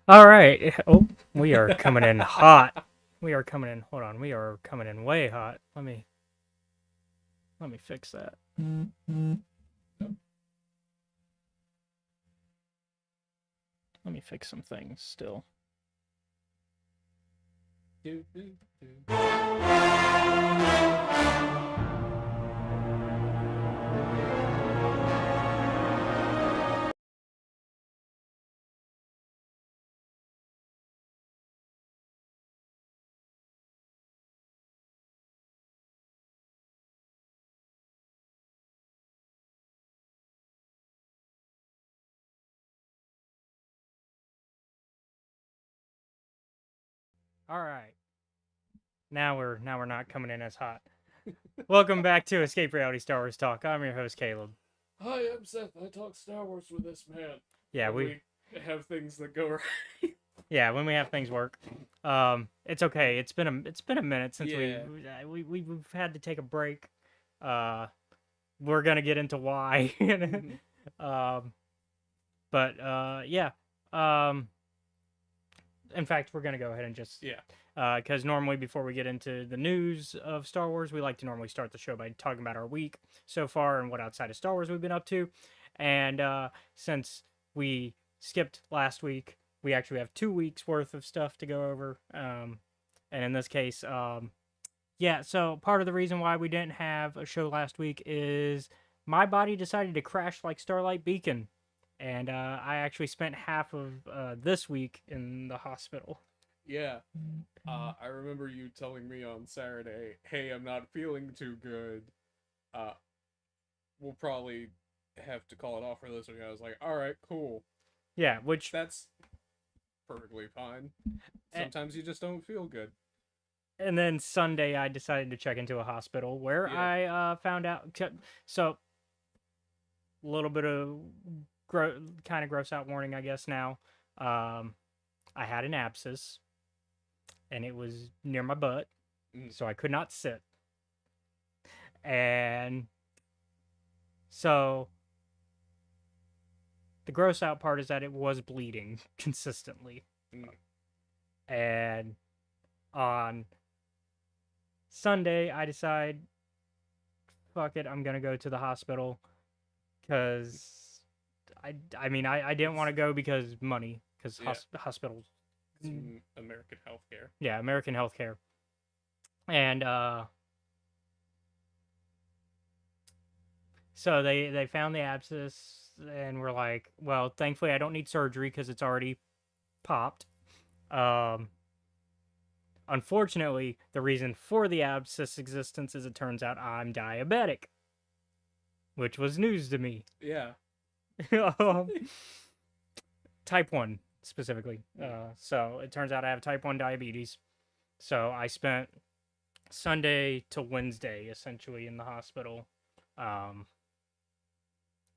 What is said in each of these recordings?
All right. Oh, we are coming in hot. We are coming in. Hold on. We are coming in way hot. Let me fix that. Let me fix some things still. All right. Now we're not coming in as hot. Welcome back to Escape Reality Star Wars Talk. I'm your host Caleb. Hi, I'm Seth. I talk Star Wars with this man. Yeah, When we have things that go right. yeah, when we have things work. It's okay. It's been a minute since Yeah. we've had to take a break. We're gonna get into why. um, but yeah. Um, in fact, we're gonna go ahead and just Yeah. because normally before we get into the news of Star Wars, we like to normally start the show by talking about our week so far and what outside of Star Wars we've been up to. And since we skipped last week, we actually have 2 weeks worth of stuff to go over. And in this case, yeah, so part of the reason why we didn't have a show last week is my body decided to crash like Starlight Beacon. And I actually spent half of this week in the hospital. Yeah. I remember you telling me on Saturday, "Hey, I'm not feeling too good. Uh, we'll probably have to call it off for this week." I was like, "All right, cool. Yeah, which That's perfectly fine. Sometimes you just don't feel good." and then Sunday I decided to check into a hospital where Yeah. I found out. So a little bit of kind of gross out warning, I guess. Now, I had an abscess, and it was near my butt, so I could not sit. And so the gross out part is that it was bleeding consistently. And on Sunday, I decide, fuck it, I'm gonna go to the hospital because I mean I didn't want to go because money because hospitals. American healthcare. Yeah, American healthcare. And so they found the abscess and were like, well, thankfully I don't need surgery because it's already popped. Um, Unfortunately, the reason for the abscess existence is it turns out I'm diabetic, which was news to me. Yeah. Type 1 specifically. So it turns out I have type 1 diabetes. So I spent Sunday to Wednesday essentially in the hospital,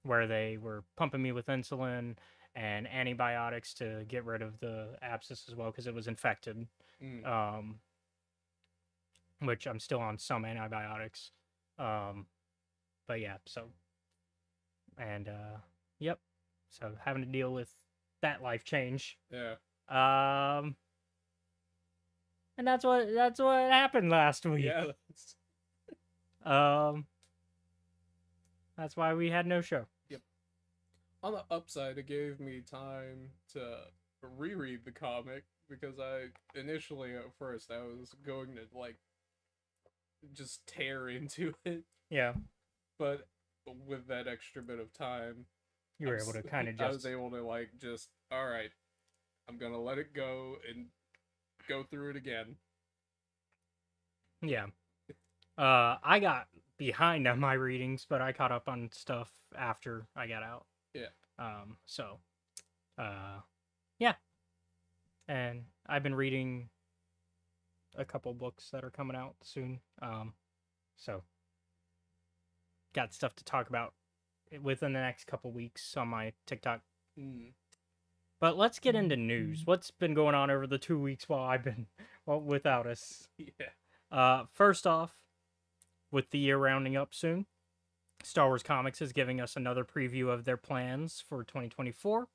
where they were pumping me with insulin and antibiotics to get rid of the abscess as well because it was infected. Which I'm still on some antibiotics. But yeah, so and yep, so having to deal with that life change. Yeah. And that's what happened last week. Yeah. That's why we had no show. Yep. On the upside, it gave me time to reread the comic because I initially at first I was going to like just tear into it. Yeah. But with that extra bit of time, you were able to kind of just. I was able to like just all right, I'm gonna let it go and go through it again. Yeah. I got behind on my readings, but I caught up on stuff after I got out. Yeah. So, yeah. And I've been reading a couple books that are coming out soon. So got stuff to talk about within the next couple weeks on my TikTok. But let's get into news. What's been going on over the 2 weeks while I've been without us? Yeah. First off, with the year rounding up soon, Star Wars Comics is giving us another preview of their plans for 2024,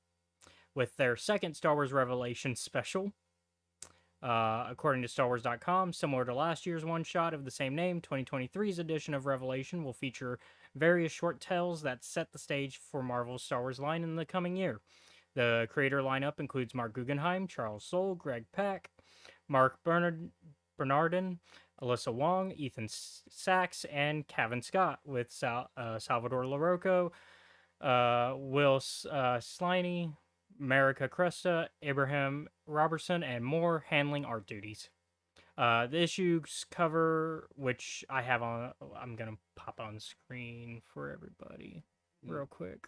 with their second Star Wars Revelation special. According to StarWars.com, similar to last year's one-shot of the same name, 2023's edition of Revelation will feature various short tales that set the stage for Marvel's Star Wars line in the coming year. The creator lineup includes Mark Guggenheim, Charles Soule, Greg Pak, Mark Bernardin, Alyssa Wong, Ethan Sachs, and Kevin Scott, with Salvador Larroco, Will Sliney, Marika Cresta, Abraham Robertson, and more handling art duties. The issues cover, which I have on, I'm going to pop on screen for everybody real quick.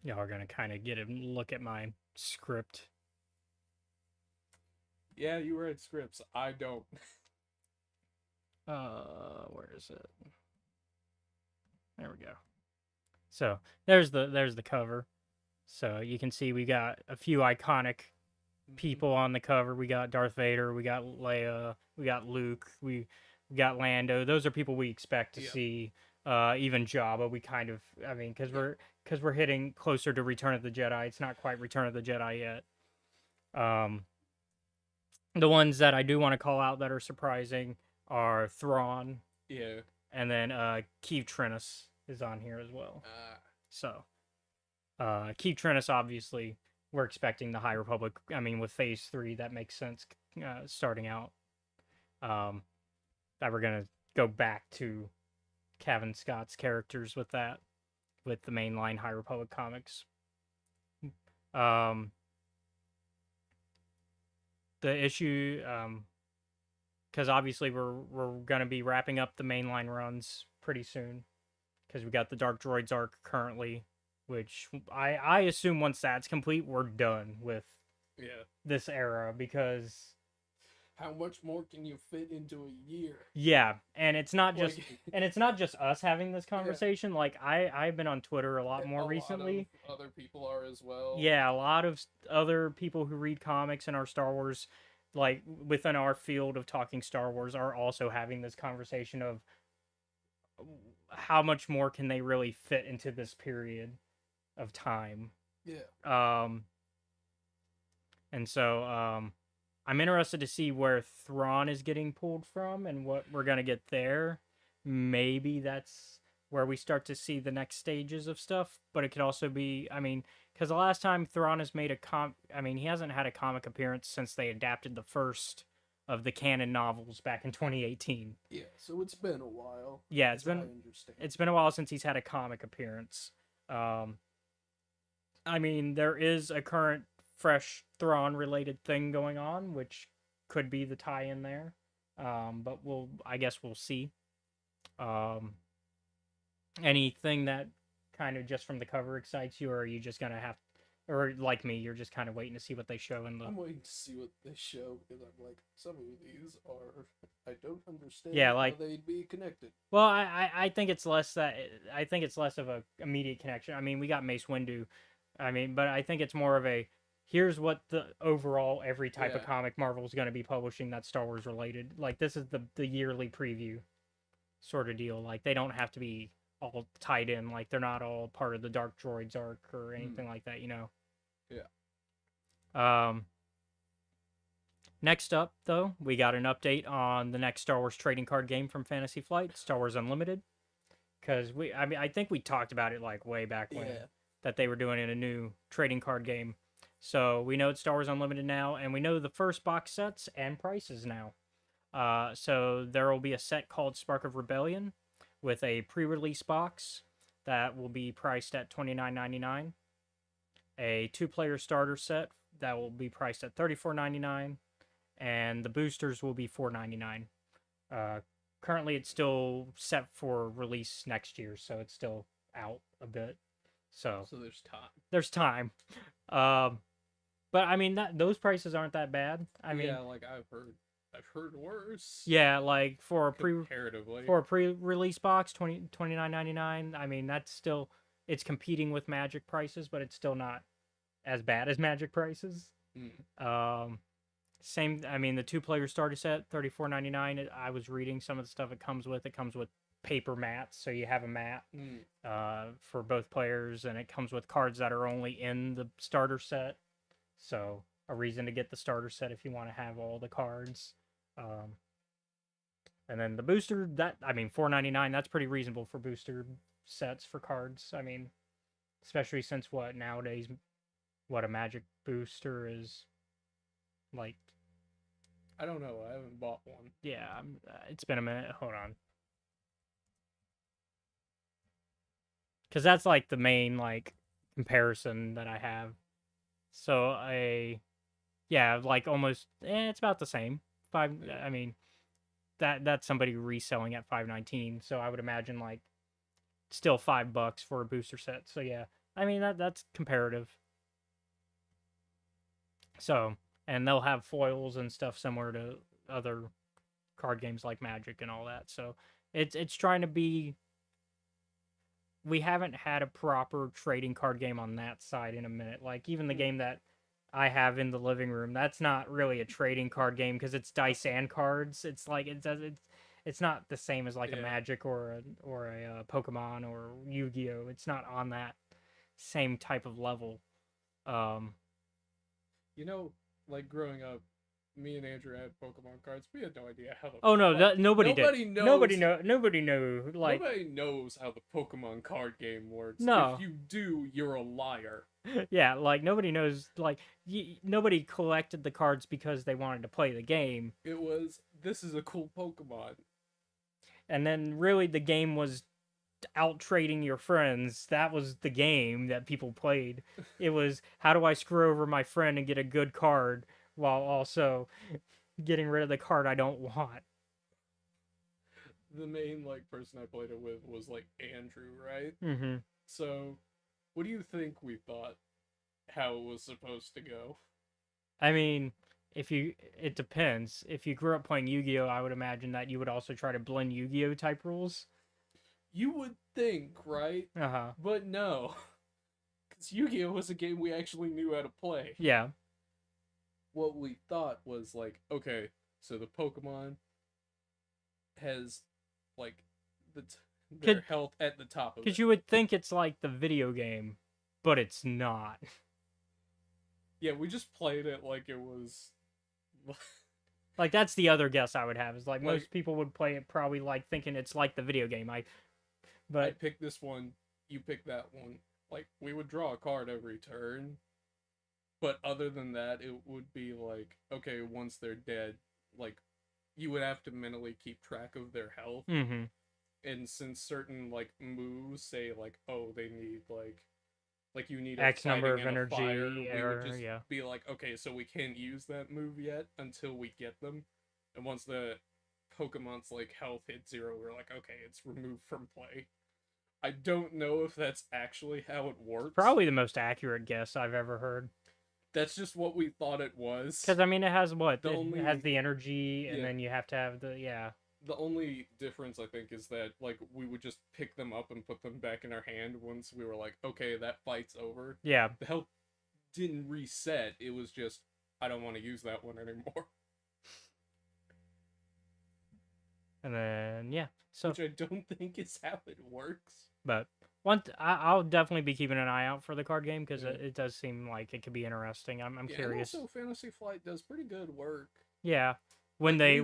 Y'all are going to kind of get a look at my script. Yeah, you read scripts. I don't. Where is it? There we go. So there's the cover. So you can see we got a few iconic people on the cover. We got Darth Vader, we got Leia, we got Luke, we got Lando. Those are people we expect to see. Even Jabba, we kind of, I mean, because we're hitting closer to Return of the Jedi. It's not quite Return of the Jedi yet. The ones that I do want to call out that are surprising are Thrawn. Yeah. And then Keeve Trennis is on here as well. So, Keeve Trennis, obviously, we're expecting the High Republic. I mean, with Phase 3, that makes sense starting out. That we're going to go back to Kevin Scott's characters with that, with the mainline High Republic comics. The issue, because obviously we're going to be wrapping up the mainline runs pretty soon, because we got the Dark Droids arc currently, which I assume once that's complete, we're done with this era, because how much more can you fit into a year? Yeah, and it's not just us having this conversation. Yeah. Like I've been on Twitter a lot more recently. A lot of other people are as well. Yeah, a lot of other people who read comics and are Star Wars, like within our field of talking Star Wars, are also having this conversation of how much more can they really fit into this period of time. Yeah. And so I'm interested to see where Thrawn is getting pulled from and what we're going to get there. Maybe that's where we start to see the next stages of stuff, but it could also be, I mean, because the last time Thrawn has made he hasn't had a comic appearance since they adapted the first of the canon novels back in 2018. Yeah, so it's been a while. Yeah, it's been a while since he's had a comic appearance. I mean, there is a current fresh Thrawn related thing going on, which could be the tie-in there. But I guess we'll see. Anything that kind of just from the cover excites you, or are you just gonna have, or like me, you're just kind of waiting to see what they show in the... I'm waiting to see what they show, because I'm like, some of these are, I don't understand like, how they'd be connected. Well, I think it's less of a immediate connection. I mean, we got Mace Windu. I mean, but I think it's more of a, here's what the overall every type of comic Marvel's going to be publishing that's Star Wars related. Like, this is the yearly preview sort of deal. Like, they don't have to be all tied in. Like, they're not all part of the Dark Droids arc or anything like that, you know? Yeah. Next up, though, we got an update on the next Star Wars trading card game from Fantasy Flight, Star Wars Unlimited. Because I think we talked about it like way back when, that they were doing in a new trading card game. So we know it's Star Wars Unlimited now, and we know the first box sets and prices now. So there will be a set called Spark of Rebellion with a pre-release box that will be priced at $29.99. A 2-player starter set that will be priced at $34.99, and the boosters will be $4.99. Currently, it's still set for release next year, so it's still out a bit. So there's time. There's time. But I mean, those prices aren't that bad. I mean, like I've heard worse. Yeah, like for a pre-release box, $29.99. I mean, that's still, it's competing with Magic prices, but it's still not as bad as Magic prices. Same. I mean, the 2-player starter set, $34.99. I was reading some of the stuff it comes with. It comes with paper mats, so you have a mat Mm. for both players, and it comes with cards that are only in the starter set. So a reason to get the starter set if you want to have all the cards. Um, and then the booster, that I mean, $4.99. That's pretty reasonable for booster sets for cards. I mean, especially since what nowadays, what a Magic booster is like. I don't know. I haven't bought one. Yeah, it's been a minute. Hold on, because that's like the main like comparison that I have. So yeah, like almost, it's about the same. Five. Yeah. I mean, that's somebody reselling at 5.19. So I would imagine like still $5 for a booster set. So yeah, I mean that's comparative. So, and they'll have foils and stuff similar to other card games like Magic and all that. So it's trying to be. We haven't had a proper trading card game on that side in a minute. Like even the game that I have in the living room, that's not really a trading card game because it's dice and cards. It's like it's not the same as like a Yeah. Magic or a Pokemon or Yu-Gi-Oh. It's not on that same type of level. Um, You know, like growing up, me and Andrew had Pokemon cards. We had no idea how the oh no, like, nobody did. nobody knows Nobody knew. Like nobody knows how the Pokemon card game works. no, If you do, you're a liar. yeah, like nobody knows. Like nobody collected the cards because they wanted to play the game. It was this is a cool Pokemon. And then really the game was out trading your friends. That was the game that people played. It was how do I screw over my friend and get a good card while also getting rid of the card I don't want. The main like person I played it with was like Andrew, right? Mm-hmm. So, what do you think we thought how it was supposed to go? I mean, it depends. If you grew up playing Yu-Gi-Oh, I would imagine that you would also try to blend Yu-Gi-Oh type rules. You would think, right? Uh-huh. But no. Because Yu-Gi-Oh was a game we actually knew how to play. Yeah. What we thought was like, okay, so the Pokemon has like their health at the top of Because it. you would think it's like the video game, but it's not. Yeah, we just played it like it was. Like that's the other guess I would have is like Like- most people would play it probably like thinking it's like the video game. I But picked this one, you picked that one. Like we would draw a card every turn, but other than that, it would be like, okay, once they're dead, like you would have to mentally keep track of their health. mm-hmm. And since certain like moves say like, oh, they need like you need X a number of fighting and a energy, fire, we or would just yeah. be like, okay, so we can't use that move yet until we get them. And once the Pokemon's like health hit 0, we're like, okay, it's removed from play. I don't know if that's actually how it works. Probably the most accurate guess I've ever heard. That's just what we thought it was. Because I mean, it has what? The It only- has the energy, and yeah. then you have to have the yeah. The only difference I think is that like we would just pick them up and put them back in our hand once we were like, okay, that fight's over. Yeah. The health didn't reset. It was just I don't want to use that one anymore. And then yeah. So, Which I don't think is how it works. but I'll definitely be keeping an eye out for the card game because Yeah. it does seem like it could be interesting. I'm Yeah, curious. and also Fantasy Flight does pretty good work. Yeah. When they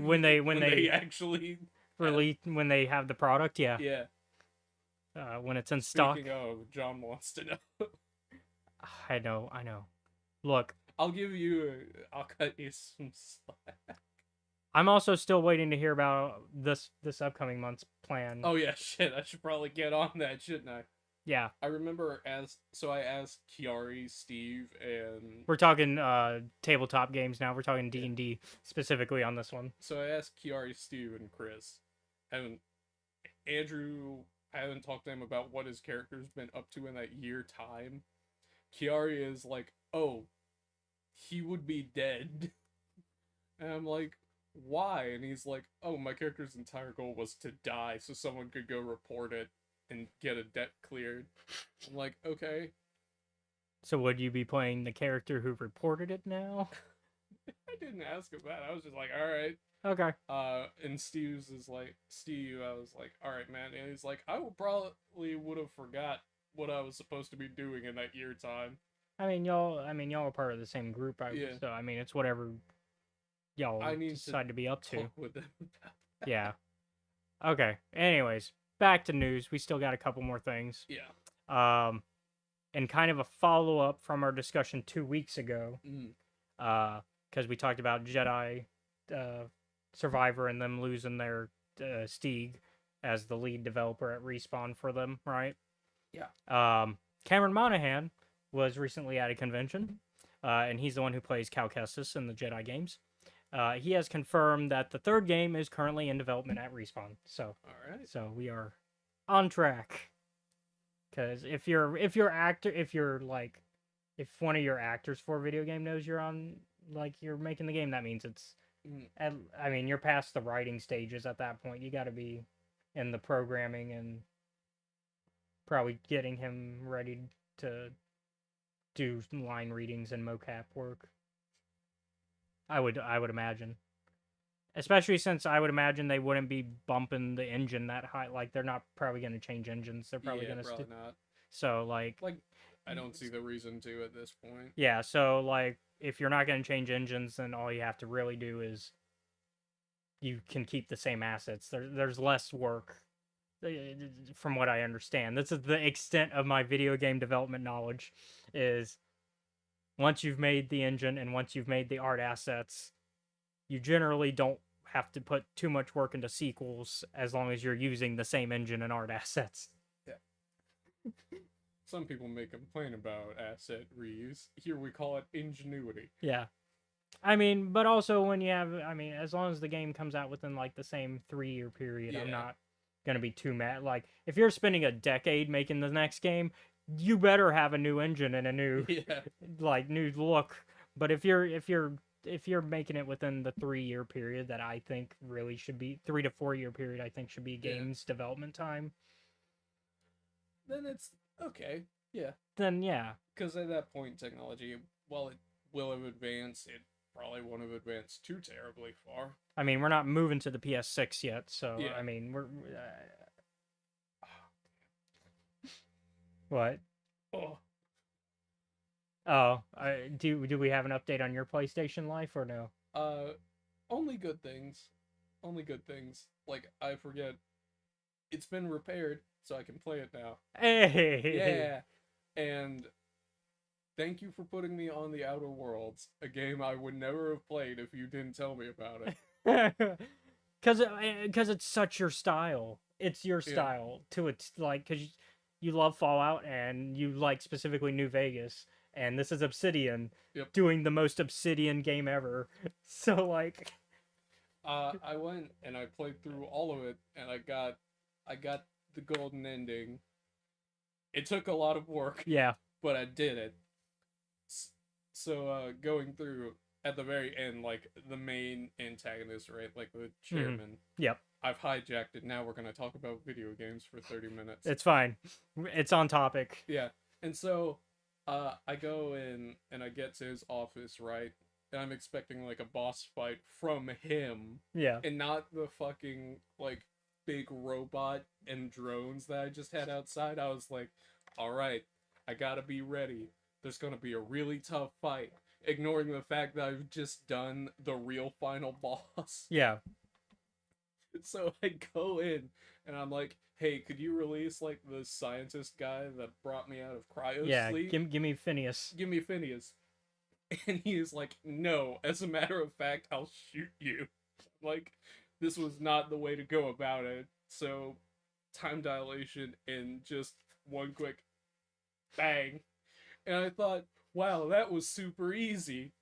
actually release when they have the product, yeah. yeah. When it's in stock. Speaking of, John wants to know. I know. Look, I'll cut you some slack. I'm also still waiting to hear about this upcoming month's plan. Oh yeah, shit. I should probably get on that, shouldn't I? Yeah. I remember I asked Kiari, Steve, and We're talking tabletop games now. We're talking D&D specifically on this one. so I asked Kiari, Steve, and Chris. And Andrew, I haven't talked to him about what his character's been up to in that year time. Kiari is like, oh, he would be dead. And I'm like, why? And he's like, oh, my character's entire goal was to die so someone could go report it and get a debt cleared. I'm like, okay. So would you be playing the character who reported it now? I didn't ask him that. I was just like, all right. Okay. And Steve, I was like, all right, man. And he's like, I probably would have forgot what I was supposed to be doing in that year time. I mean, y'all are part of the same group. Yeah. So I mean, it's whatever y'all I need to decide to be up to. talk with them about that. Yeah. Okay. Anyways, back to news. We still got a couple more things. Yeah. And kind of a follow up from our discussion 2 weeks ago. Mm. Because we talked about Jedi Survivor and them losing their Steeg as the lead developer at Respawn for them, right? Yeah. Cameron Monaghan was recently at a convention, and he's the one who plays Cal Kestis in the Jedi games. He has confirmed that the third game is currently in development at Respawn. So, All right. so we are on track. Because if one of your actors for a video game knows you're making the game, that means it's, you're past the writing stages at that point. You got to be in the programming and probably getting him ready to do line readings and mocap work. I would imagine. Especially since I would imagine they wouldn't be bumping the engine that high. Like, they're not probably going to change engines. They're probably going to probably not. So, like, I don't see the reason to at this point. yeah, so, like, if you're not going to change engines, then all you have to really do is you can keep the same assets. There's less work, from what I understand. This is the extent of my video game development knowledge, is once you've made the engine and once you've made the art assets, you generally don't have to put too much work into sequels as long as you're using the same engine and art assets. Yeah. Some people may complain about asset reuse. Here we call it ingenuity. Yeah. I mean, but also when you have, as long as the game comes out within, like, the same 3-year period, I'm not going to be too mad. Like, if you're spending a decade making the next game, you better have a new engine and a new, new look. But if you're making it within the 3-year period that I think really should be 3 to 4 year period, I think should be games development time, then it's okay. Yeah. Then yeah. Because at that point, technology, while it will have advanced, it probably won't have advanced too terribly far. I mean, we're not moving to the PS6 yet, so Yeah. I mean, we're what? Oh, do we have an update on your PlayStation life or no? Only good things. Only good things. Like, I forget. It's been repaired, so I can play it now. Hey! Yeah! And thank you for putting me on the Outer Worlds, a game I would never have played if you didn't tell me about it. Because it's such your style. It's your style to it, like, because you love Fallout and you like specifically New Vegas. And this is Obsidian doing the most Obsidian game ever. So, like... I went and I played through all of it, and I got the golden ending. It took a lot of work. Yeah. But I did it. So, going through, at the very end, like, the main antagonist, right? Like, the chairman. Mm-hmm. Yep. I've hijacked it. Now we're going to talk about video games for 30 minutes. It's fine. It's on topic. Yeah. And so... I go in and I get to his office, right? And I'm expecting, like, a boss fight from him. Yeah. And not the fucking, like, big robot and drones that I just had outside. I was like, alright, I gotta be ready. There's gonna be a really tough fight. Ignoring the fact that I've just done the real final boss. Yeah. So I go in and I'm like, hey, could you release, like, the scientist guy that brought me out of cryo sleep? Yeah, give me Phineas. Give me Phineas. And he is like, no, as a matter of fact, I'll shoot you. Like, this was not the way to go about it. So, time dilation and just one quick bang. And I thought, wow, that was super easy.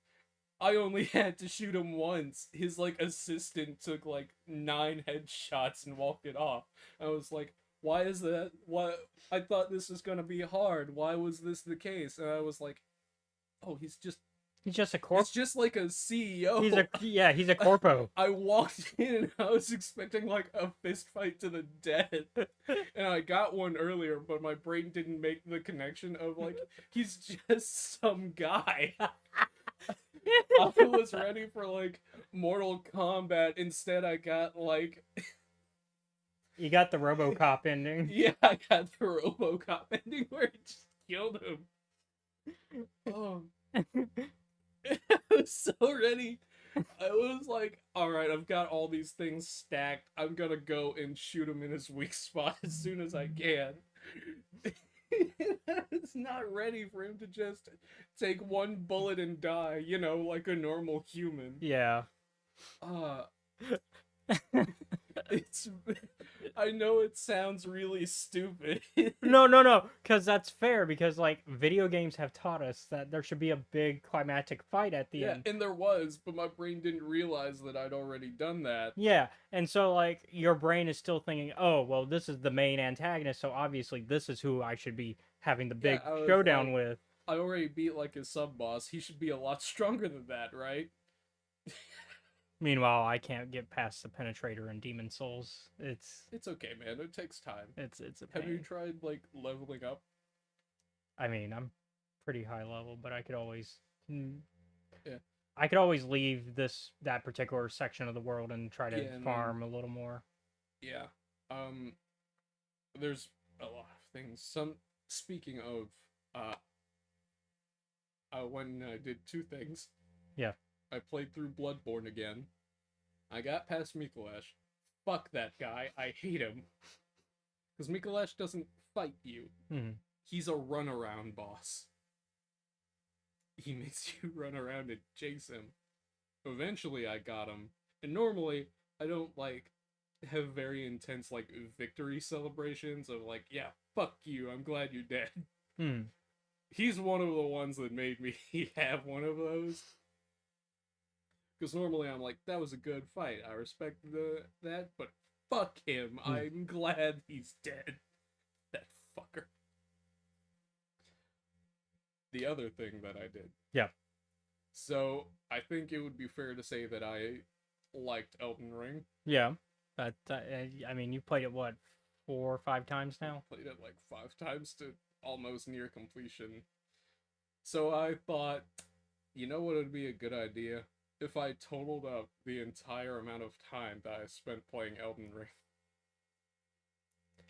I only had to shoot him once. His, like, assistant took, like, 9 headshots and walked it off. I was like, why is that? Why? I thought this was gonna be hard. Why was this the case? And I was like, oh, he's just a corp. It's just like a CEO. He's a corpo. I walked in and I was expecting, like, a fist fight to the death. And I got one earlier, but my brain didn't make the connection of, like, he's just some guy. I was ready for like Mortal Kombat. Instead, I got like You got the RoboCop ending. yeah, I got the RoboCop ending where it just killed him. Oh, I was so ready. I was like, all right, I've got all these things stacked. I'm gonna go and shoot him in his weak spot as soon as I can. I was not ready for him to just take one bullet and die, like a normal human. Yeah. Uh, it's. I know it sounds really stupid. No, because that's fair. Because like video games have taught us that there should be a big climactic fight at the end. And there was, but my brain didn't realize that I'd already done that. Yeah, and so like your brain is still thinking, oh well, this is the main antagonist, so obviously this is who I should be having the big I was showdown like, with. I already beat like his sub boss. He should be a lot stronger than that, right? Meanwhile, I can't get past the penetrator and Demon Souls. It's okay, man. It takes time. It's a Have you pain. tried like leveling up? I mean, I'm pretty high level, but I could always Yeah. I could always leave that particular section of the world and try to Yeah, and farm a little more. Yeah. There's a lot of things. Speaking of when I did two things. Yeah. I played through Bloodborne again. I got past Mikolash. Fuck that guy. I hate him. Because Mikolash doesn't fight you. Mhm. He's a runaround boss. He makes you run around and chase him. Eventually I got him. And normally I don't like have very intense like victory celebrations of like, yeah, fuck you, I'm glad you're dead. Mhm. He's one of the ones that made me have one of those. Because normally I'm like, that was a good fight. I respect that, but fuck him. I'm glad he's dead. That fucker. The other thing that I did. Yeah. So I think it would be fair to say that I liked Elden Ring. Yeah. I mean, you played it what, 4 or 5 times now? Played it like 5 times to almost near completion. So I thought, you know what would be a good idea? If I totaled up the entire amount of time that I spent playing Elden Ring.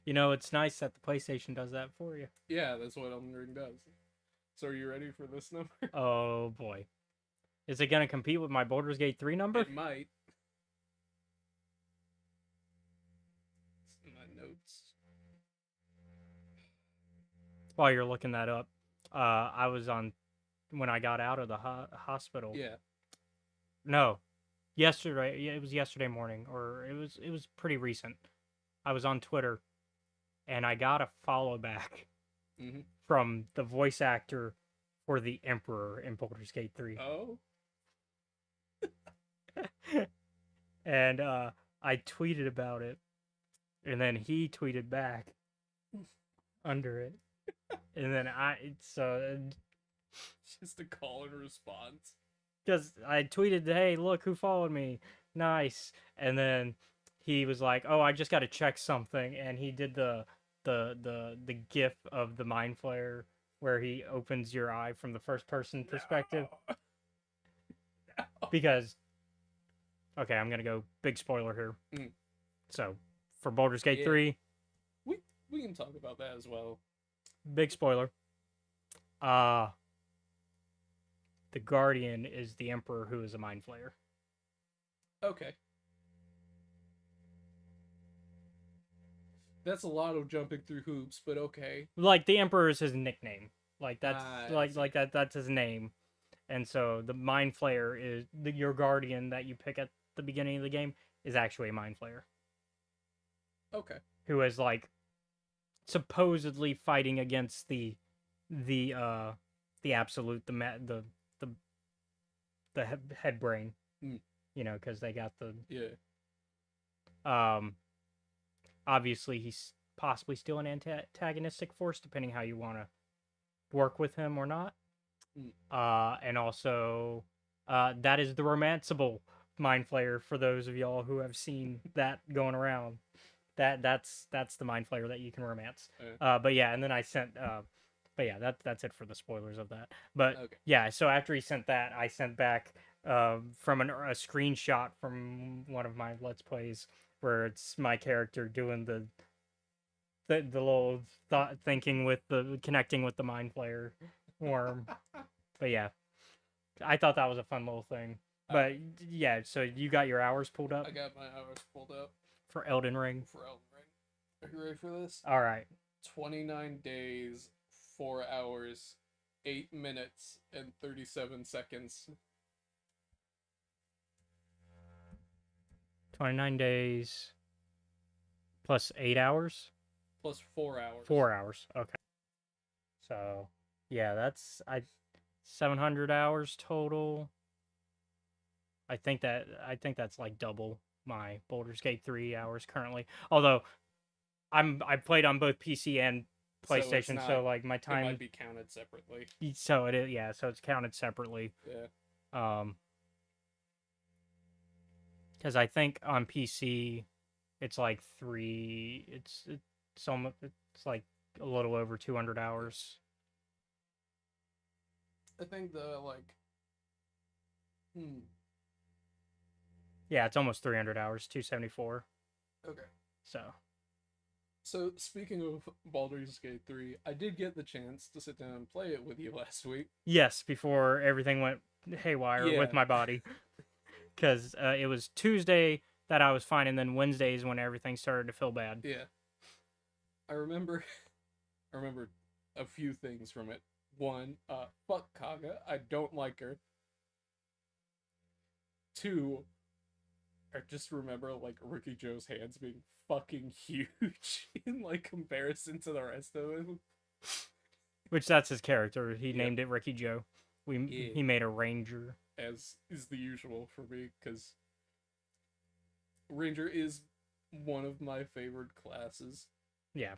You know, it's nice that the PlayStation does that for you. Yeah, that's what Elden Ring does. So are you ready for this number? Oh boy. Is it going to compete with my Baldur's Gate 3 number? It might. It's in my notes. While you're looking that up, I was on when I got out of the hospital. Yeah. No, yesterday. Yeah, it was yesterday morning, or it was pretty recent. I was on Twitter, and I got a follow back from the voice actor for the Emperor in Baldur's Gate 3. Oh. And I tweeted about it, and then he tweeted back under it, and then just a call and response. Because I tweeted, "Hey, look who followed me, nice," and then he was like, "Oh, I just got to check something," and he did the GIF of the mind flare where he opens your eye from the first person perspective. No. Because, okay, I'm gonna go big spoiler here. So, for Baldur's Gate 3, we can talk about that as well. Big spoiler. The Guardian is the Emperor who is a mind flayer. Okay. That's a lot of jumping through hoops, but okay. Like the Emperor is his nickname. Like that's that's his name. And so the mind flayer is your Guardian that you pick at the beginning of the game is actually a mind flayer. Okay. Who is like supposedly fighting against the absolute the head brain, you know, because they got the obviously he's possibly still an antagonistic force depending how you want to work with him or not. And also that is the romanceable mind flayer for those of y'all who have seen that going around. That's the mind flayer that you can romance. But yeah, and then I sent but But yeah, that's it for the spoilers of that. But Okay. yeah, so after he sent that, I sent back from a screenshot from one of my Let's Plays where it's my character doing the little thought thinking with the connecting with the mind flayer worm. But yeah, I thought that was a fun little thing. But yeah, so you got your hours pulled up I got my hours pulled up for Elden Ring. for Elden Ring. Are you ready for this? All right. 29 days, 4 hours, 8 minutes, and 37 seconds. 29 days plus 8 hours? Plus 4 hours. 4 hours. Okay. So, yeah, that's 700 hours total. I think that's like double my Baldur's Gate 3 hours currently. Although I played on both PC and PlayStation, so like my time It might be counted separately. So it is, yeah, so it's counted separately. Yeah. Because I think on PC it's like it's like a little over 200 hours. I think Yeah, it's almost 300 hours, 274. Okay. So speaking of Baldur's Gate 3, I did get the chance to sit down and play it with you last week. Yes, before everything went haywire with my body. Because it was Tuesday that I was fine, and then Wednesdays when everything started to feel bad. Yeah. I remember a few things from it. One, fuck Kaga. I don't like her. Two, I just remember like Ricky Joe's hands being fucking huge in like comparison to the rest of him. Which that's his character. He named it Ricky Joe. He made a ranger. As is the usual for me, because ranger is one of my favorite classes. Yeah.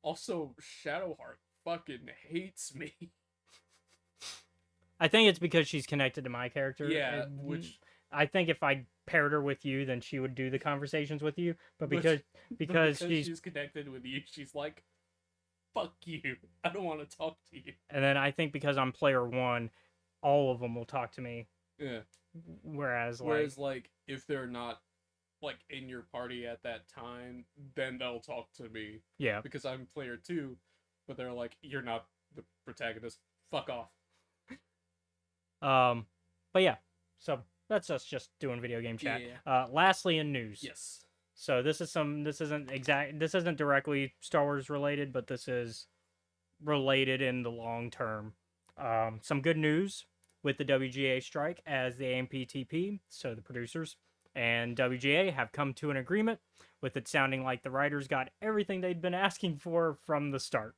Also, Shadowheart fucking hates me. I think it's because she's connected to my character. Yeah, which I think if I paired her with you, then she would do the conversations with you. But because she's connected with you, she's like, fuck you. I don't want to talk to you. And then I think because I'm player 1, all of them will talk to me. Yeah. Whereas like if they're not like in your party at that time, then they'll talk to me. Yeah. Because I'm player 2, but they're like, you're not the protagonist. Fuck off. But yeah. So that's us just doing video game chat. Yeah. Lastly in news. Yes. So this isn't directly Star Wars related, but this is related in the long term. Some good news with the WGA strike, as the AMPTP, so the producers, and WGA have come to an agreement, with it sounding like the writers got everything they'd been asking for from the start.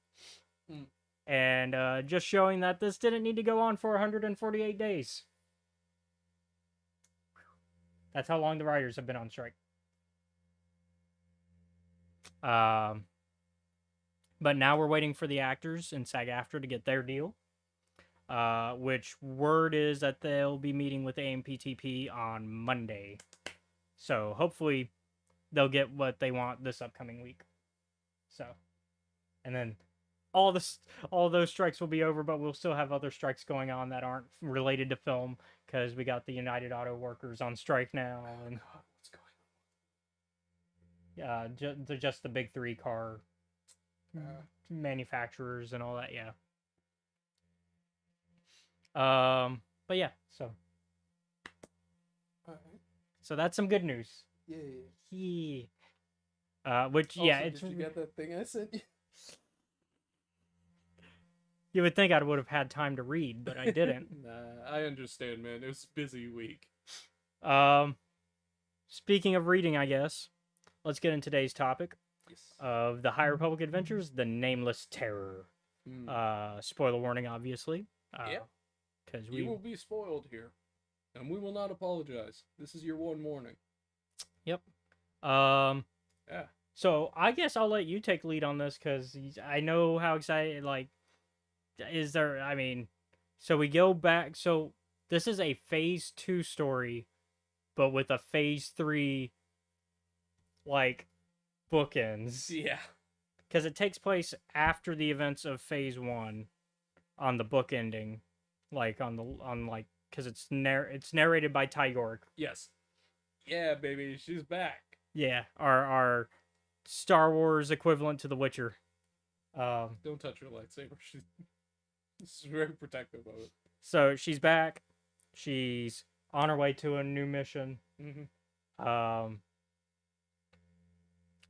And just showing that this didn't need to go on for 148 days. That's how long the writers have been on strike. But now we're waiting for the actors in SAG-AFTRA to get their deal. Which word is that they'll be meeting with AMPTP on Monday. So hopefully they'll get what they want this upcoming week. So, and then all those strikes will be over, but we'll still have other strikes going on that aren't related to film, because we got the United Auto Workers on strike now. And God, what's going on? Just the big 3 car manufacturers and all that. Yeah. But yeah, so so that's some good news. Yay. Which also, yeah, it's, did you get that thing I sent you? You would think I would have had time to read, but I didn't. Nah, I understand, man. It was a busy week. Speaking of reading, I guess let's get into today's topic. Yes. Of the High Republic Adventures, the Nameless Terror. Spoiler warning, obviously. Yeah. Because you will be spoiled here, and we will not apologize. This is your one warning. Yep. Yeah. So I guess I'll let you take lead on this, because I know how excited. Like, is there? I mean, so we go back. So this is a phase 2 story, but with a phase 3, like, bookends. Yeah. because it takes place after the events of Phase 1 on the book ending, like because it's narrated by Ty York. Yes. Yeah, baby, she's back. Yeah, our Star Wars equivalent to The Witcher. Don't touch her lightsaber. She's very protective of it. So she's back. She's on her way to a new mission. Mm-hmm.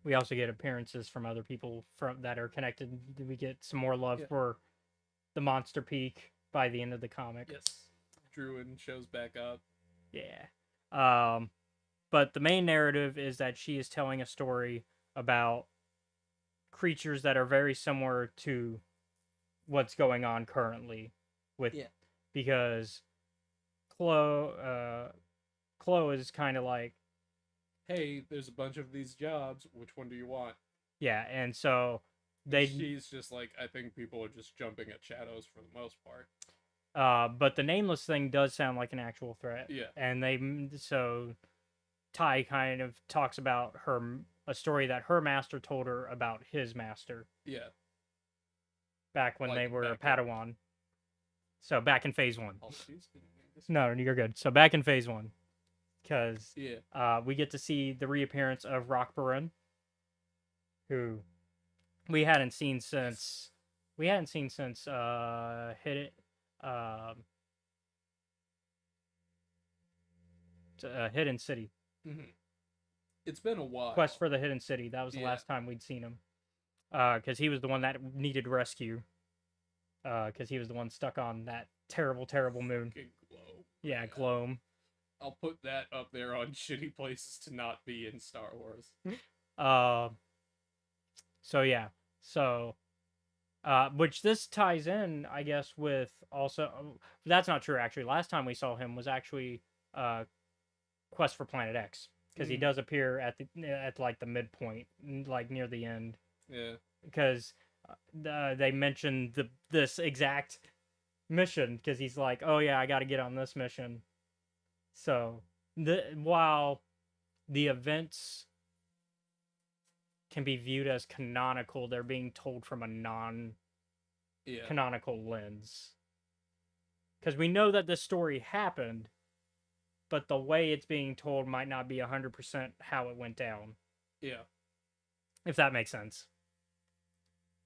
We also get appearances from other people that are connected. We get some more love for the Monster Peak by the end of the comic. Yes. Druid shows back up. Yeah. But the main narrative is that she is telling a story about creatures that are very similar to what's going on currently with because Chloe is kind of like, hey, there's a bunch of these jobs, which one do you want? Yeah, and so she's just like, I think people are just jumping at shadows for the most part. But the Nameless thing does sound like an actual threat. Yeah. And so Ty kind of talks about a story that her master told her about his master. Yeah. Back when they were a Padawan. So back in Phase 1. No, you're good. So back in Phase 1. Because we get to see the reappearance of Rock Baron, who we hadn't seen since Hidden City. Mm-hmm. It's been a while. Quest for the Hidden City. That was the last time we'd seen him. Because he was the one that needed rescue. Because he was the one stuck on that terrible, terrible moon. Gloam. Yeah, Gloam. I'll put that up there on shitty places to not be in Star Wars. So yeah. So which this ties in, I guess, with also that's not true actually. Last time we saw him was actually Quest for Planet X. Because he does appear at like the midpoint, like near the end. Yeah. Because they mentioned this exact mission. Because he's like, oh yeah, I got to get on this mission. So while the events can be viewed as canonical, they're being told from a non-canonical lens. Because we know that this story happened. But the way it's being told might not be 100% how it went down. Yeah. If that makes sense.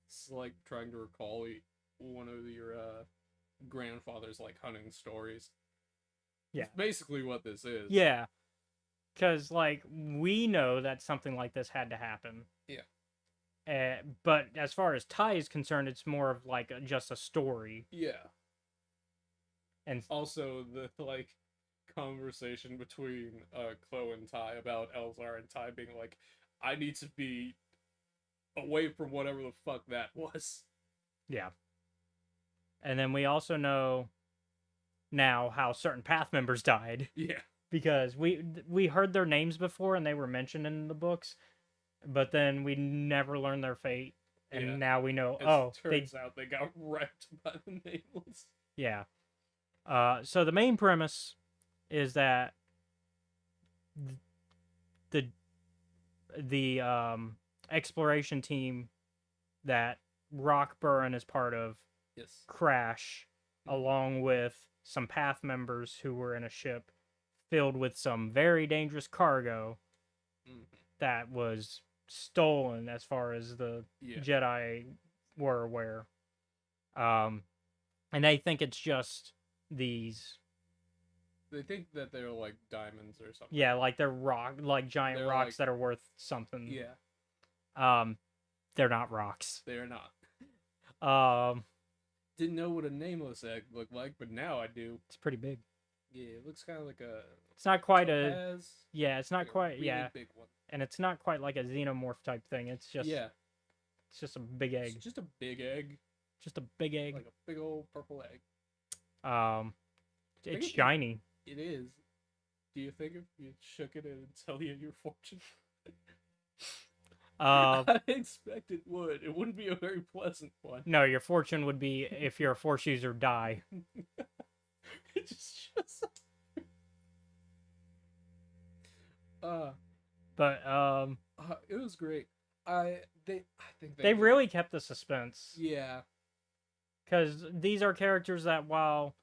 It's like trying to recall one of your grandfather's like hunting stories. Yeah. It's basically what this is. Yeah. Because, like, we know that something like this had to happen. Yeah. But as far as Ty is concerned, it's more of like just a story. Yeah. And also the like conversation between Chloe and Ty about Elzar, and Ty being like, I need to be away from whatever the fuck that was. Yeah. And then we also know now how certain path members died. Yeah. Because we heard their names before and they were mentioned in the books, but then we never learned their fate. And now we know, turns out they got wrecked by the Nameless. Yeah. So the main premise is that the exploration team that Rock Burn is part of crash along with some path members who were in a ship filled with some very dangerous cargo that was stolen as far as the Jedi were aware. And they think it's just these. They think that they're like diamonds or something. Yeah, like they're giant rocks that are worth something. Yeah. They're not rocks. They're not. Didn't know what a Nameless egg looked like, but now I do. It's pretty big. Yeah, it looks kind of like a. It's not quite topaz, it's not like quite. A really big one. And it's not quite like a xenomorph type thing. It's just. Yeah. It's just a big egg. It's just a big egg. Just a big egg. Like a big old purple egg. It's shiny. It is. Do you think if you shook it and tell you your fortune? I expect it would. It wouldn't be a very pleasant one. No, your fortune would be if you're a Force user, die. It just shows up. But it was great. I think They did. really kept the suspense. Yeah. Because these are characters that, while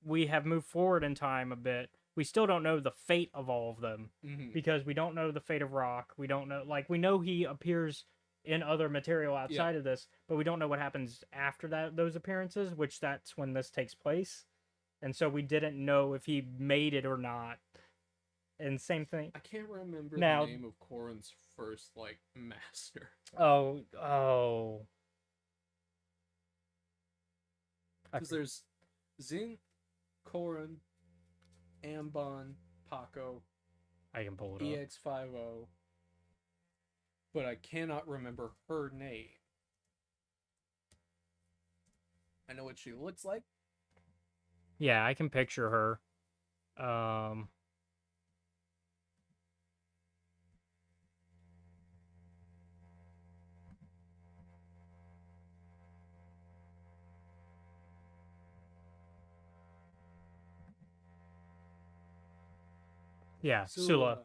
we have moved forward in time a bit, we still don't know the fate of all of them. Mm-hmm. Because we don't know the fate of Rock. We don't know, like, we know he appears in other material outside of this, but we don't know what happens after those appearances, which that's when this takes place. And so we didn't know if he made it or not. And same thing. I can't remember Now, the name of Corrin's first, like, master. Oh. Because there's Zing, Corrin, Ambon, Paco, I can pull it up. EX50, but I cannot remember her name. I know what she looks like. Yeah, I can picture her. Yeah, Sula.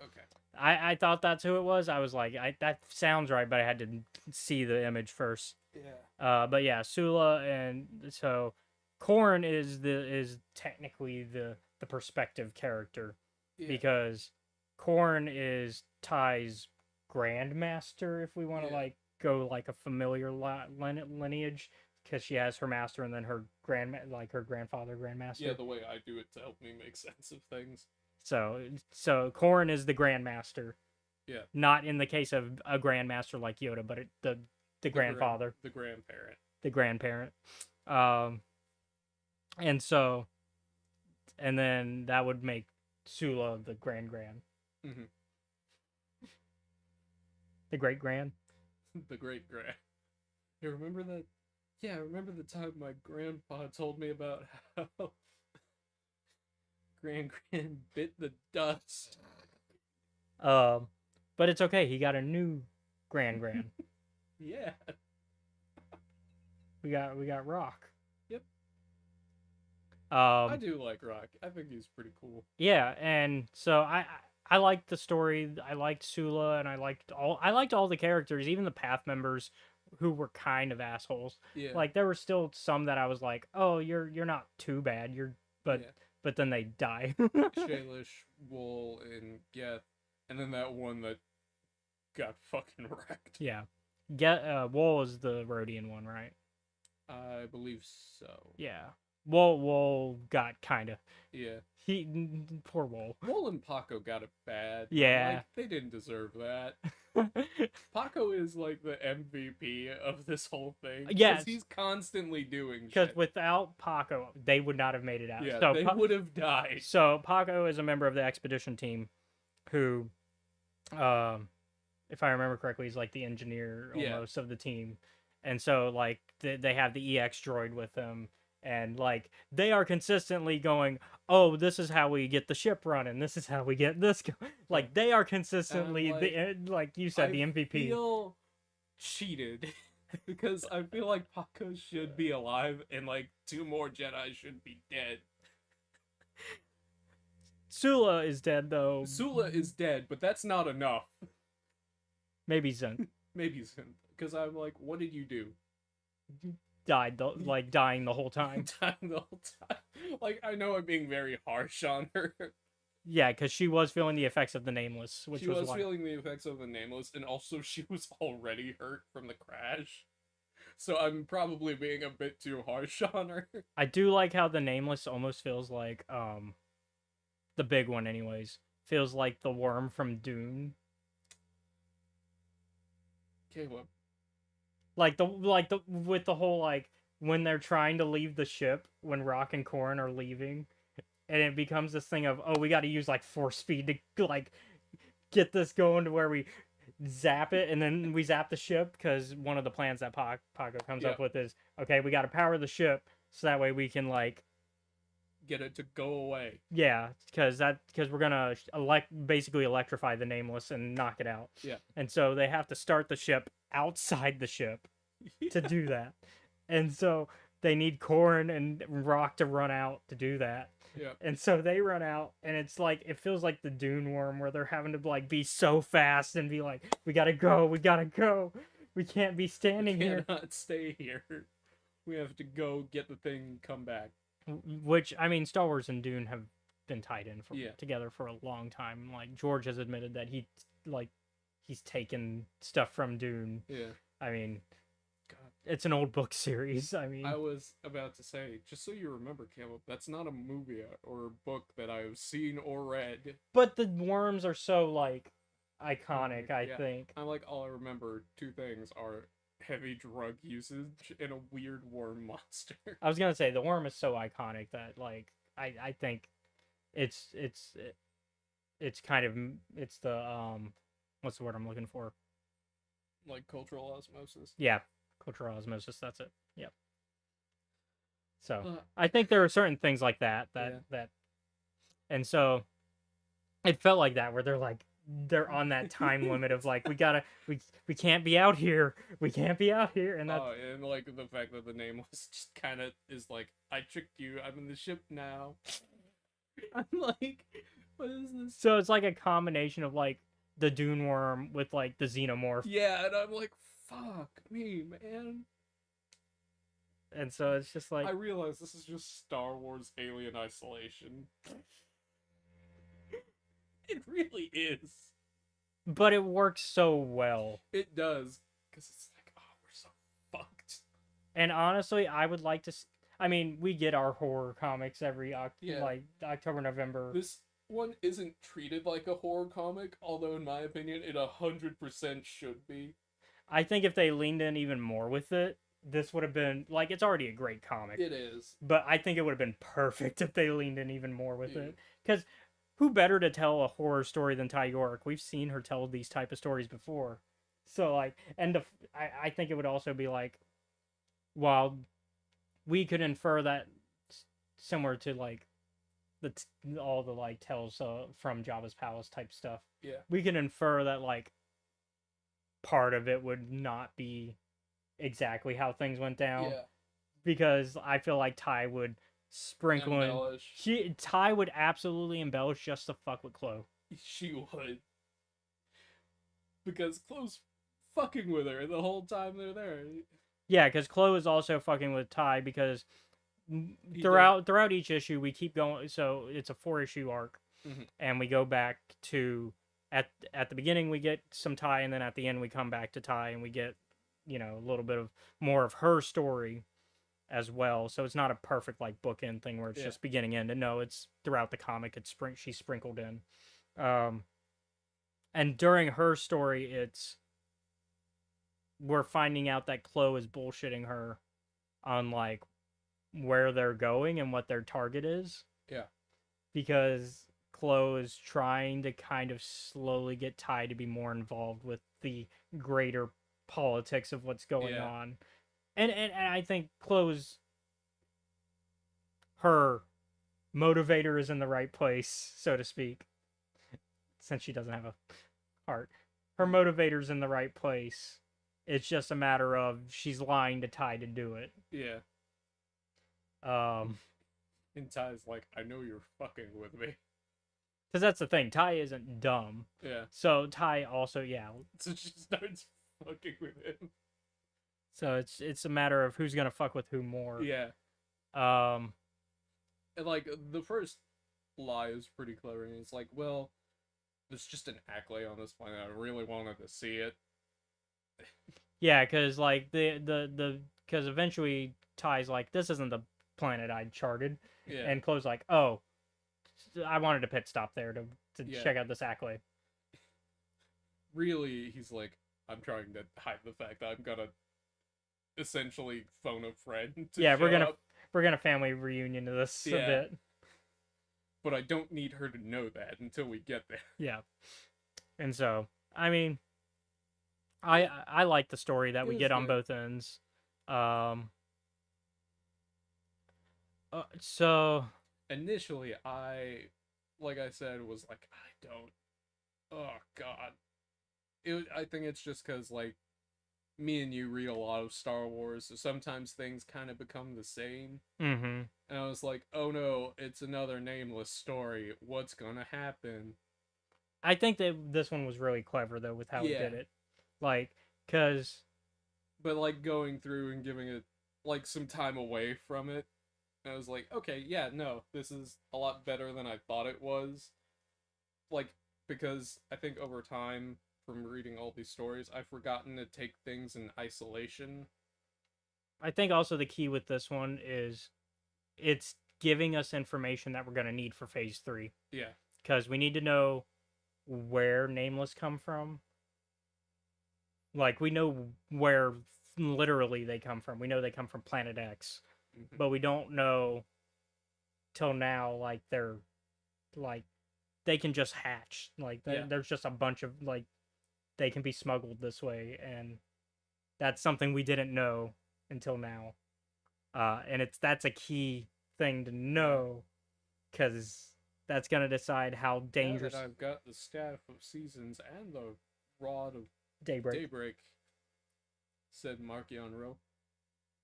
Okay. I thought that's who it was. I was like, that sounds right, but I had to see the image first. Yeah. But yeah, Sula, and so Corrin is technically the perspective character, because Corrin is Ty's grandmaster, if we want to like go like a familiar lineage, because she has her master and then her grandfather grandmaster. Yeah, the way I do it to help me make sense of things. So Corrin is the grandmaster. Yeah. Not in the case of a grandmaster like Yoda, but the grandfather. The grandparent. The grandparent. And so, and then that would make Sula the grand. Mm-hmm. The great grand. The great grand. You remember that? Yeah, I remember the time my grandpa told me about how Grand bit the dust. But it's okay. He got a new grand. Yeah. We got Rock. Yep. I do like Rock. I think he's pretty cool. Yeah, and so I liked the story. I liked Sula, and I liked all the characters, even the Path members who were kind of assholes. Yeah. Like there were still some that I was like, oh, you're not too bad. But then they die. Shalish, Wool, and Geth, and then that one that got fucking wrecked. Yeah. Wool is the Rhodian one, right? I believe so. Yeah. Wool got kind of. Yeah. Poor Wool. Wool and Paco got it bad. Yeah. Like, they didn't deserve that. Paco is like the MVP of this whole thing. Yes. He's constantly doing shit. Because without Paco, they would not have made it out. Yeah, so they would have died. So Paco is a member of the expedition team who, if I remember correctly, is like the engineer almost of the team. And so, like, they have the EX droid with them. And, like, they are consistently going, oh, this is how we get the ship running. This is how we get this going. Like, they are consistently, like you said, the MVP. I feel cheated. Because I feel like Paco should be alive and, like, 2 more Jedi should be dead. Sula is dead, though. Sula is dead, but that's not enough. Maybe Zen. Maybe Zen. Because I'm like, what did you do? Dying the whole time. Dying the whole time. Like, I know I'm being very harsh on her. Yeah, because she was feeling the effects of the Nameless, which she was feeling the effects of the Nameless, and also she was already hurt from the crash. So I'm probably being a bit too harsh on her. I do like how the Nameless almost feels like the big one, anyways. Feels like the worm from Dune. Caleb. Like the with the whole, like, when they're trying to leave the ship, when Rock and Corrin are leaving, and it becomes this thing of, oh, we got to use like force speed to like get this going to where we zap it, and then we zap the ship, because one of the plans that Paco comes up with is, okay, we got to power the ship so that way we can like get it to go away. Yeah, because we're gonna basically electrify the Nameless and knock it out. Yeah. And so they have to start the ship outside the ship to do that. And so they need Corrin and Rock to run out to do that. Yeah. And so they run out, and it's like it feels like the Dune Worm, where they're having to like be so fast and be like, "We gotta go, we gotta go, we can't be standing We here." cannot stay here. We have to go get the thing and come back. Which I mean, Star Wars and Dune have been tied in Yeah. together for a long time. Like George has admitted that he's taken stuff from Dune. Yeah. I mean, God. it's an old book series. I mean, I was about to say, just so you remember, Caleb, that's not a movie or a book that I've seen or read. but the worms are so like iconic. I Yeah. think. I'm like, all I remember two things are heavy drug usage and a weird worm monster. I was gonna say the worm is so iconic that like I think it's kind of it's the what's the word I'm looking for? Like cultural osmosis. Yeah, cultural osmosis. That's it. Yep. So Uh, I think there are certain things like that, and so it felt like that where they're on that time limit of like we can't be out here, we can't be out here, and that's and like the fact that the Nameless just kind of is like, I tricked you, I'm in the ship now. I'm like, what is this? so it's like a combination of like the Dune Worm with like the Xenomorph, Yeah, and I'm like, fuck me, man. and so it's just like I realize this is just Star Wars Alien Isolation. It really is. but it works so well. It does, because it's like, oh, we're so fucked. And honestly, I would like to. I mean, we get our horror comics every like October, November. This one isn't treated like a horror comic, although in my opinion, it 100% should be. I think if they leaned in even more with it, this would have been like it's already a great comic. It is. But I think it would have been perfect if they leaned in even more with it. Because who better to tell a horror story than Ty York? We've seen her tell these type of stories before. So like, and I think it would also be like, while we could infer that similar to like all the like tells from Jabba's palace type stuff. Yeah. We can infer that like part of it would not be exactly how things went down. Yeah. Because I feel like Ty would sprinkle Embellish. Ty would absolutely embellish just to fuck with Chloe. She would. Because Chloe's fucking with her the whole time they're there. Yeah, because Chloe is also fucking with Ty because throughout each issue we keep going. So it's a 4-issue arc, and we go back to at the beginning we get some Ty, and then at the end we come back to Ty and we get a little bit of more of her story as well. So it's not a perfect like bookend thing where it's just beginning end. And no, it's throughout the comic. It's she's sprinkled in. And during her story, we're finding out that Chloe is bullshitting her on like where they're going and what their target is. Yeah. Because Chloe is trying to kind of slowly get Ty to be more involved with the greater politics of what's going on. And I think Chloe's her motivator is in the right place, so to speak. Since she doesn't have a heart. Her motivator's in the right place. It's just a matter of she's lying to Ty to do it. Yeah. And Ty's like, I know you're fucking with me. Because that's the thing. Ty isn't dumb. Yeah. So Ty also, So she starts fucking with him. So it's a matter of who's gonna fuck with who more. Yeah. And like the first lie is pretty clever, and it's like, well, there's just an accolade on this planet. I really wanted to see it. Yeah, because like because eventually Ty's like, this isn't the planet I charted, and Chloe's like, oh, I wanted to pit stop there to check out this accolade. Really, he's like, I'm trying to hide the fact that I'm gonna essentially phone a friend to we're gonna family reunion to this a bit. But I don't need her to know that until we get there. Yeah. And so, I mean, I like the story that we get on both ends. So initially like I said, was like, oh god. I think it's just because like me and you read a lot of Star Wars, so sometimes things kind of become the same. Mm-hmm. And I was like, oh no, it's another Nameless story. What's gonna happen? I think that this one was really clever though with how it Yeah, did it, like, cause but like going through and giving it like some time away from it, I was like, okay, yeah, no, this is a lot better than I thought it was. Like, because I think over time, from reading all these stories, I've forgotten to take things in isolation. I think also the key with this one is it's giving us information that we're gonna need for Phase 3, Yeah, because we need to know where Nameless come from. Like, we know where literally they come from. We know they come from Planet X, mm-hmm. but we don't know till now, like, they're like they can just hatch. Like, Yeah, there's just a bunch of, like, they can be smuggled this way, and that's something we didn't know until now. And that's a key thing to know, because that's gonna decide how now that dangerous I've got the staff of seasons and the rod of Daybreak. daybreak, said Markion Ro,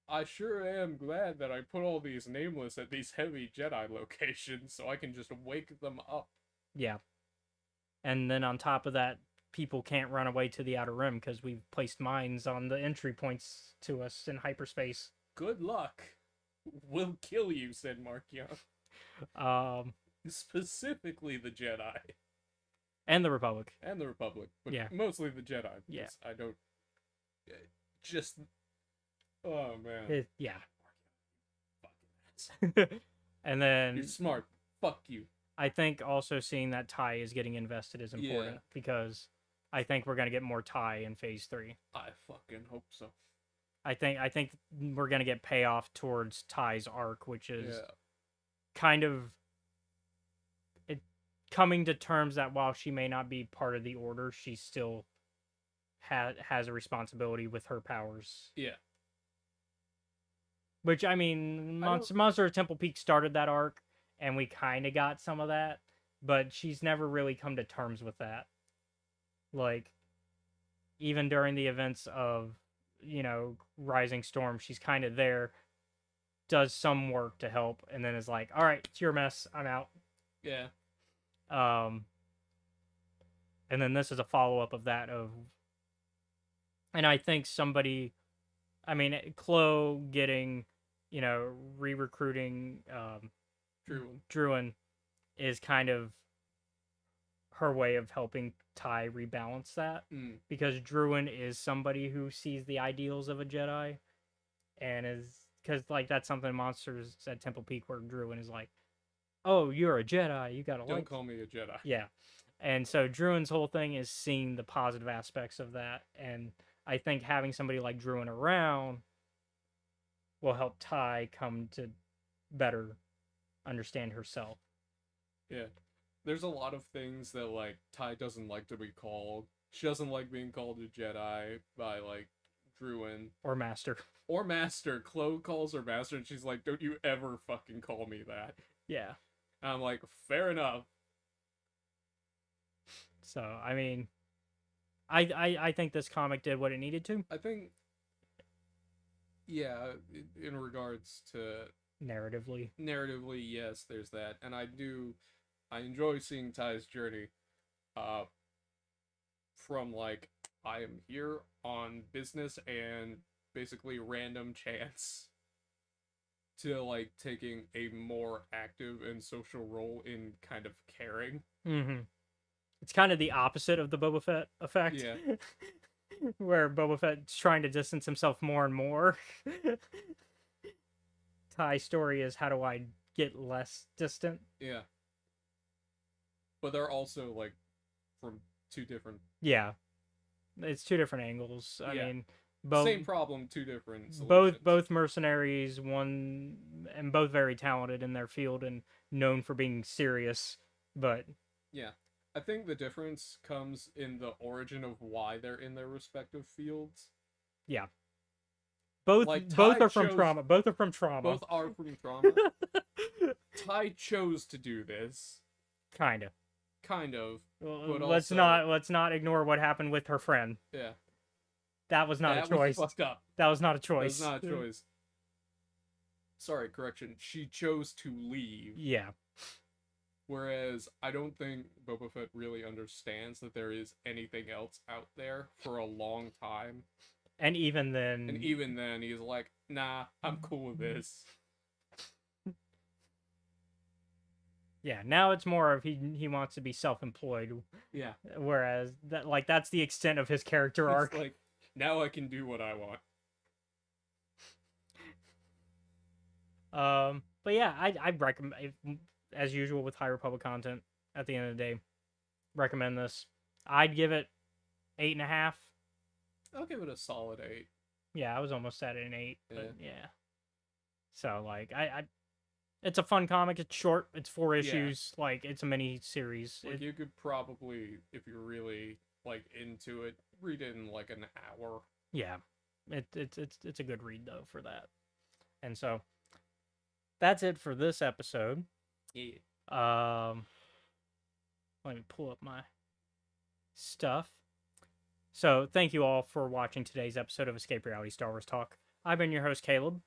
I sure am glad that I put all these Nameless at these heavy Jedi locations so I can just wake them up. Yeah, and then on top of that, people can't run away to the outer rim because we've placed mines on the entry points to us in hyperspace. Good luck. We'll kill you, said Markion. Um, Specifically the Jedi. and the Republic. And the Republic, but Yeah. mostly the Jedi. Yeah. I don't. Just. Oh, man. Yeah. Fucking ass. And then You're smart. Fuck you. I think also seeing that Ty is getting invested is important, because I think we're gonna get more Ty in Phase 3. I fucking hope so. I think we're gonna get payoff towards Ty's arc, which is Yeah. kind of it coming to terms that while she may not be part of the Order, she still has a responsibility with her powers. Yeah. Which, I mean, Monster of Temple Peak started that arc, and we kind of got some of that, but she's never really come to terms with that. Like, even during the events of, Rising Storm, she's kind of there, does some work to help, and then is like, all right, it's your mess, I'm out. Yeah. And then this is a follow-up of that and I think Chloe getting, re-recruiting Druin is kind of her way of helping Ty rebalance that, because Druin is somebody who sees the ideals of a Jedi, and because that's something Monsters at Temple Peak, where Druin is like, oh, you're a Jedi, you gotta Don't call me a Jedi. Yeah. And so Druin's whole thing is seeing the positive aspects of that, and I think having somebody like Druin around will help Ty come to better understand herself. Yeah. There's a lot of things that, like, Ty doesn't like to be called. She doesn't like being called a Jedi by, like, Druin. Or Master. Or Master. Chloe calls her Master, and she's like, don't you ever fucking call me that. Yeah. And I'm like, fair enough. So, I mean, I think this comic did what it needed to. I think, yeah, in regards to Narratively, yes, there's that. And I enjoy seeing Ty's journey from, like, I am here on business and basically random chance to, like, taking a more active and social role in kind of caring. Mm-hmm. It's kind of the opposite of the Boba Fett effect. Yeah. Where Boba Fett's trying to distance himself more and more. Ty's story is, how do I get less distant? Yeah. But they're also, like, from two different... Yeah. It's two different angles. I mean, same problem, two different solutions. Both mercenaries, and both very talented in their field and known for being serious, but... Yeah. I think the difference comes in the origin of why they're in their respective fields. Yeah. Both are from trauma. Both are from trauma. Both are from trauma. Ty chose to do this. Kind of. But let's not ignore what happened with her friend. Yeah. That was not a That was choice. fucked up. That was not a That choice. was not a choice. Sorry, correction. She chose to leave. Yeah. Whereas I don't think Boba Fett really understands that there is anything else out there for a long time. And even then... And even then, he's like, nah, I'm cool with this. Yeah, now it's more of he wants to be self-employed. Yeah. Whereas, that's the extent of his character arc. It's like, now I can do what I want. But yeah, I recommend, as usual with High Republic content, at the end of the day, recommend this. I'd give it 8.5. I'll give it a solid 8. Yeah, I was almost at an 8, but Yeah. yeah. So, like, it's a fun comic. It's short. It's 4 issues. Yeah. Like, it's a mini series. Like, you could probably, if you're really, like, into it, read it in, like, an hour. Yeah. It's a good read, though, for that. And so, that's it for this episode. Yeah. Let me pull up my stuff. So, thank you all for watching today's episode of Escape Reality Star Wars Talk. I've been your host, Caleb.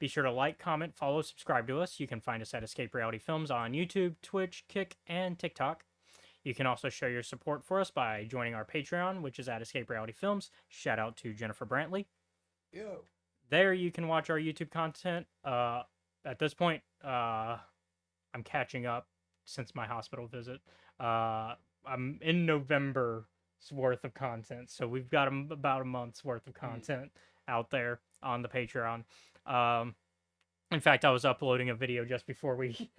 Be sure to like, comment, follow, subscribe to us. You can find us at Escape Reality Films on YouTube, Twitch, Kick, and TikTok. You can also show your support for us by joining our Patreon, which is at Escape Reality Films. Shout out to Jennifer Brantley. Yo. There you can watch our YouTube content. At this point, I'm catching up since my hospital visit. I'm in November's worth of content, so we've got about a month's worth of content out there on the Patreon. In fact, I was uploading a video just before we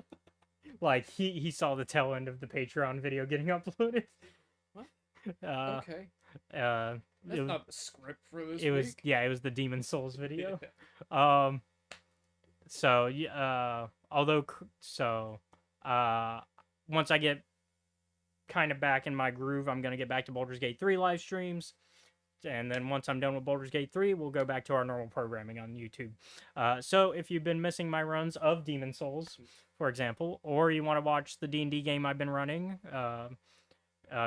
like he saw the tail end of the Patreon video getting uploaded. What? Okay. That's not the script for this. It was it was the Demon Souls video. Yeah. Once I get kind of back in my groove, I'm gonna get back to Baldur's Gate 3 live streams. And then once I'm done with Baldur's Gate 3, we'll go back to our normal programming on YouTube. So if you've been missing my runs of Demon Souls, for example, or you want to watch the D&D game I've been running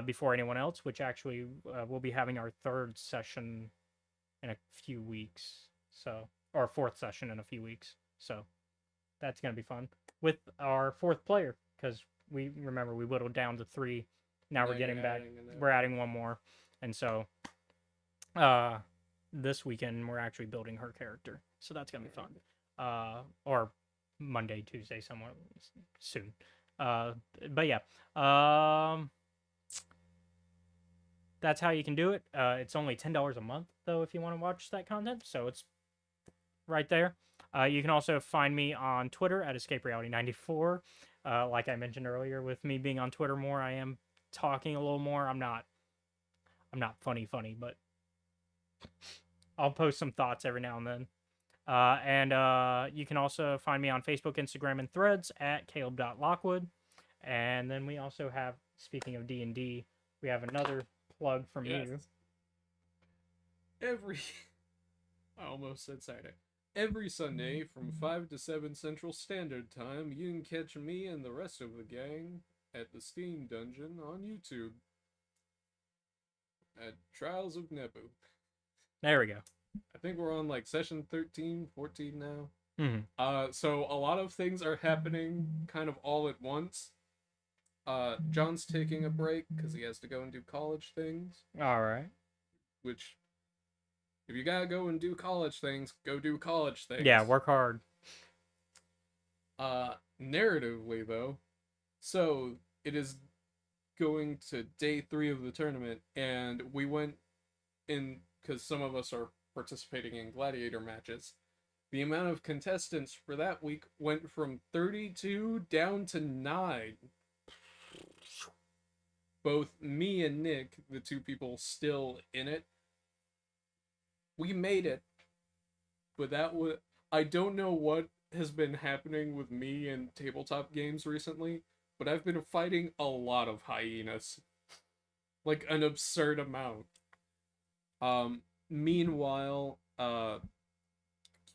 before anyone else, which actually we'll be having our 3rd session in a few weeks. So, or 4th session in a few weeks. So that's going to be fun with our 4th player, because we whittled down to 3. Now we're getting back. We're adding one more. And so this weekend we're actually building her character, so that's gonna be fun. Or Monday, Tuesday, somewhere soon. But yeah, that's how you can do it. It's only $10 a month though if you want to watch that content, so it's right there. You can also find me on Twitter at Escape Reality 94. Like I mentioned earlier, with me being on Twitter more, I am talking a little more. I'm not funny, but I'll post some thoughts every now and then. And you can also find me on Facebook, Instagram, and Threads at caleb.lockwood. And then we also have, speaking of D&D, we have another plug from you. I almost said Saturday. Every Sunday from 5 to 7 Central Standard Time, you can catch me and the rest of the gang at the Steam Dungeon on YouTube at Trials of Nebu. There we go. I think we're on like session 13, 14 now. Mm-hmm. So a lot of things are happening kind of all at once. John's taking a break because he has to go and do college things. All right. Which, if you gotta go and do college things, go do college things. Yeah, work hard. Narratively though, so it is going to day 3 of the tournament, and we went in because some of us are participating in gladiator matches. The amount of contestants for that week went from 32 down to 9. Both me and Nick, the 2 people still in it, we made it. But that was... I don't know what has been happening with me and tabletop games recently, but I've been fighting a lot of hyenas. Like, an absurd amount. Meanwhile,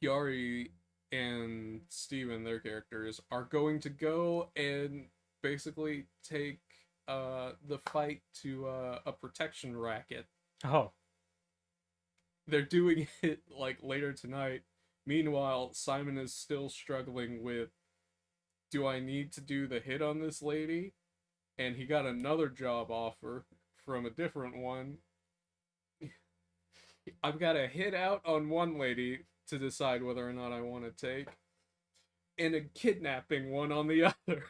Kiari and Steven, their characters, are going to go and basically take the fight to a protection racket. Oh. they're doing it like later tonight. Meanwhile, Simon is still struggling with, do I need to do the hit on this lady? And he got another job offer from a different one. I've got to hit out on one lady to decide whether or not I want to take, and a kidnapping one on the other.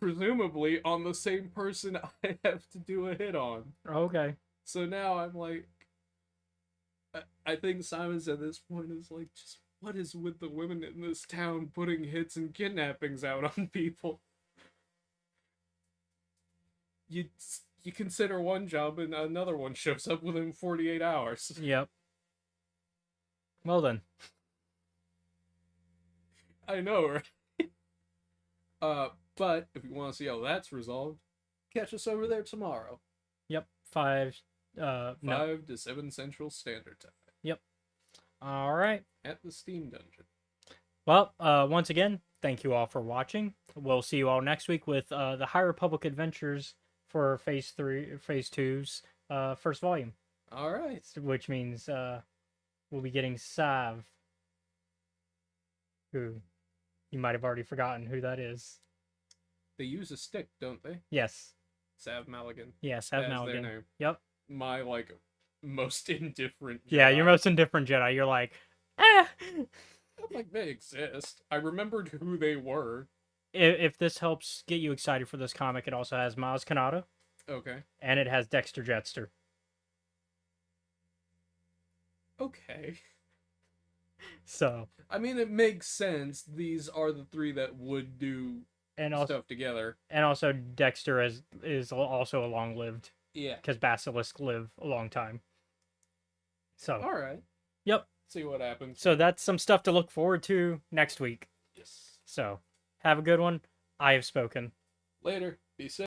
Presumably on the same person I have to do a hit on. Okay. So now I'm like, I think Simon's at this point is like, just what is with the women in this town putting hits and kidnappings out on people? You consider one job and another one shows up within 48 hours. Yep. Well then. I know, right? But if you want to see how that's resolved, catch us over there tomorrow. Yep. 5 5 no. to 7 Central Standard Time. Yep. All right. At the Steam Dungeon. Well, once again, thank you all for watching. We'll see you all next week with the High Republic Adventures for Phase 2's first volume. All right. Which means we'll be getting Sav, who you might have already forgotten who that is. They use a stick, don't they? Yes. Sav Maligan. Yeah, Sav Maligan. Their name. Yep. My, like, most indifferent Jedi. Yeah, your most indifferent Jedi. You're like, eh. Like, they exist. I remembered who they were. If this helps get you excited for this comic, it also has Maz Kanata. Okay. And it has Dexter Jetster. Okay. So. I mean, it makes sense. These are the 3 that would do stuff together. And also, Dexter is also a long-lived. Yeah. Because Basilisk live a long time. So. All right. Yep. See what happens. So that's some stuff to look forward to next week. Yes. So, have a good one. I have spoken. Later. Be safe.